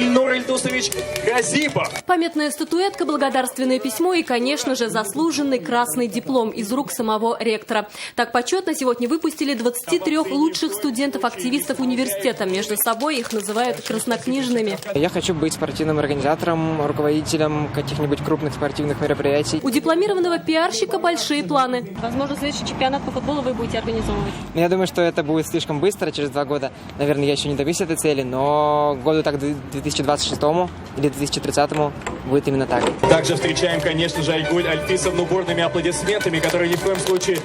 Ильнур Ильдусович Газипов. Памятная статуэтка, благодарственное письмо и, конечно же, заслуженный красный диплом из рук самого ректора. Так почетно сегодня выпустили 23 лучших студентов-активистов университета. Между собой их называют краснокнижными. Я хочу быть спортивным организатором, руководителем каких-нибудь крупных спортивных мероприятий. У дипломированного пиарщика большие планы. Возможно, следующий чемпионат по футболу вы будете организовывать. Я думаю, что это будет слишком быстро, через 2 года. Наверное, я еще не добьюсь этой цели, но году так 2026 или 2030 будет именно так. Также встречаем, конечно же, Айгуль Альфисовну бурными аплодисментами, которые ни в коем случае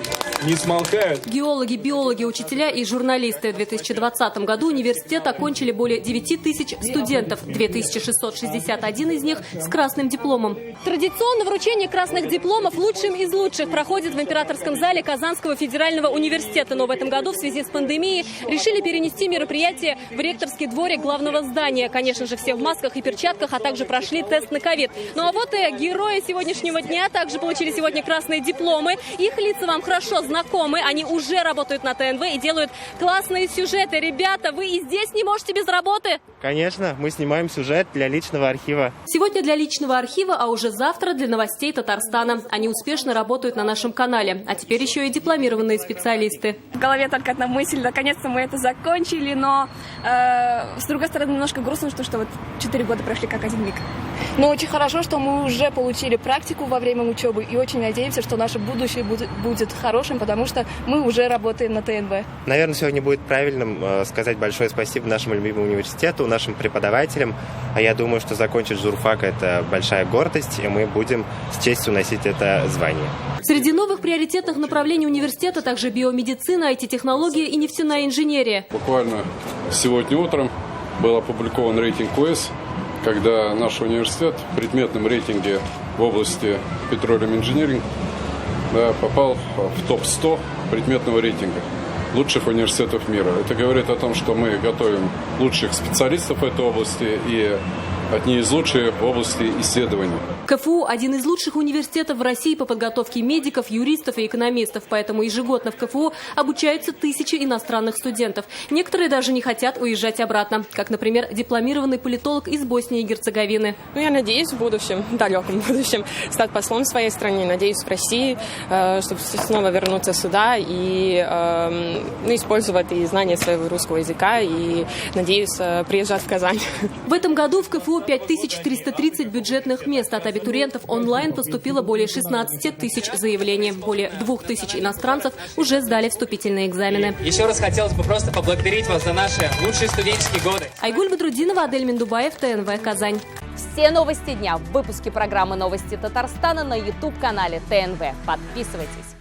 не смолкают. Геологи, биологи, учителя и журналисты. В 2020 году университет окончили более 9000 студентов. 2661 из них с красным дипломом. Традиционно вручение красных дипломов лучшим из лучших проходит в императорском зале Казанского федерального университета. Но в этом году в связи с пандемией решили перенести мероприятие в ректорский дворик главного здания. Конечно же, все в масках и перчатках, а также прошли тест на ковид. Ну а вот и герои сегодняшнего дня также получили сегодня красные дипломы. Их лица вам хорошо знакомы. Они уже работают на ТНВ и делают классные сюжеты. Ребята, вы и здесь не можете без работы? Конечно, мы снимаем сюжет для личного архива. Сегодня для личного архива, а уже завтра для новостей Татарстана. Они успешно работают на нашем канале. А теперь еще и дипломированные специалисты. В голове только одна мысль, наконец-то мы это закончили, но с другой стороны немножко грустно, что вот 4 года прошли как один миг. Но очень хорошо, что мы уже получили практику во время учебы и очень надеемся, что наше будущее будет хорошим, потому что мы уже работаем на ТНВ. Наверное, сегодня будет правильным сказать большое спасибо нашему любимому университету, нашим преподавателям. А я думаю, что закончить журфак – это большая гордость, и мы будем с честью носить это звание. Среди новых приоритетных направлений университета также биомедицина, IT-технологии и нефтяная инженерия. Буквально сегодня утром был опубликован рейтинг КУЭС, когда наш университет в предметном рейтинге в области Petroleum Engineering попал в топ-100 предметного рейтинга лучших университетов мира. Это говорит о том, что мы готовим лучших специалистов в этой области и одни из лучших в области исследований. КФУ – один из лучших университетов в России по подготовке медиков, юристов и экономистов. Поэтому ежегодно в КФУ обучаются тысячи иностранных студентов. Некоторые даже не хотят уезжать обратно. Как, например, дипломированный политолог из Боснии и Герцеговины. Я надеюсь в будущем, далеком будущем, стать послом в своей стране. Надеюсь в России, чтобы снова вернуться сюда и использовать и знания своего русского языка. И надеюсь приезжать в Казань. В этом году в КФУ 5330 бюджетных мест. От абитуриентов онлайн поступило более 16 тысяч заявлений. Более 2000 иностранцев уже сдали вступительные экзамены. Еще раз хотелось бы просто поблагодарить вас за наши лучшие студенческие годы. Айгуль Бадрудинова, Адель Миндубаев, ТНВ «Казань». Все новости дня в выпуске программы «Новости Татарстана» на YouTube-канале ТНВ. Подписывайтесь.